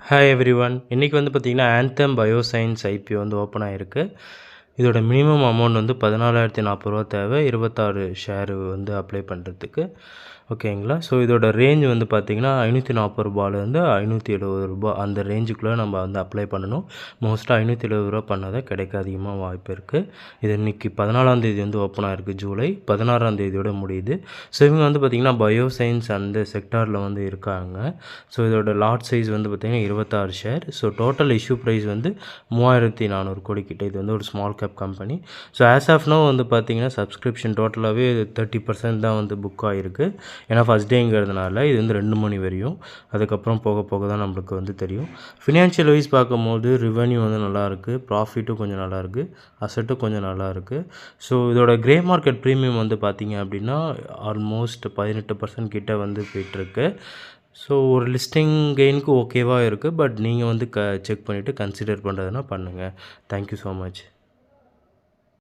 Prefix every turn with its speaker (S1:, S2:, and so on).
S1: Hi everyone. இன்றைக்கி வந்து பார்த்திங்கன்னா ஆந்தம் பயோசைன்ஸ் ஐபிஓ வந்து ஓப்பன் ஆகிருக்கு. இதோட மினிமம் அமௌண்ட் வந்து 14,040 தேவை 26 ஷேரு வந்து அப்ளை பண்ணுறதுக்கு. ஓகேங்களா. ஸோ இதோட ரேஞ்ச் வந்து பார்த்திங்கன்னா ரூ. 540 ரூ. 570 அந்த ரேஞ்சுக்குள்ளே நம்ம வந்து அப்ளை பண்ணணும். மோஸ்ட்டாக ரூ. 570 பண்ணால் தான் கிடைக்க அதிகமாக வாய்ப்பு இருக்குது. இது இன்றைக்கி 14ஆம் வந்து ஓப்பன் ஆகிருக்கு. ஜூலை 16ஆம் முடியுது. ஸோ இவங்க வந்து பார்த்திங்கன்னா பயோசைன்ஸ் அந்த செக்டாரில் வந்து இருக்காங்க. ஸோ இதோட லாட் சைஸ் வந்து பார்த்திங்கன்னா 26 share. So total issue price வந்து 3400 கோடி கிட்ட. இது வந்து ஒரு small cap company. So as of now வந்து பார்த்திங்கன்னா சப்ஸ்கிரிப்ஷன் டோட்டலாகவே 30% தான் வந்து புக் ஆகிருக்கு. ஏன்னா ஃபஸ்ட் டேங்கிறதுனால இது வந்து 2 மணி வரையும். அதுக்கப்புறம் போக போக தான் நம்மளுக்கு வந்து தெரியும். ஃபினான்ஷியல் வைஸ் பார்க்கும்போது ரெவென்யூ வந்து நல்லாயிருக்கு, ப்ராஃபிட்டும் கொஞ்சம் நல்லாயிருக்கு, அசட்டும் கொஞ்சம் நல்லாயிருக்கு. ஸோ இதோட கிரே மார்க்கெட் ப்ரீமியம் வந்து பார்த்திங்க அப்படின்னா ஆல்மோஸ்ட் 18% கிட்ட வந்து போயிட்டுருக்கு. ஸோ ஒரு லிஸ்டிங் கெயினுக்கு ஓகேவாக இருக்குது. பட் நீங்கள் வந்து செக் பண்ணிவிட்டு கன்சிடர் பண்ணுறதுனா பண்ணுங்கள். Thank you so much.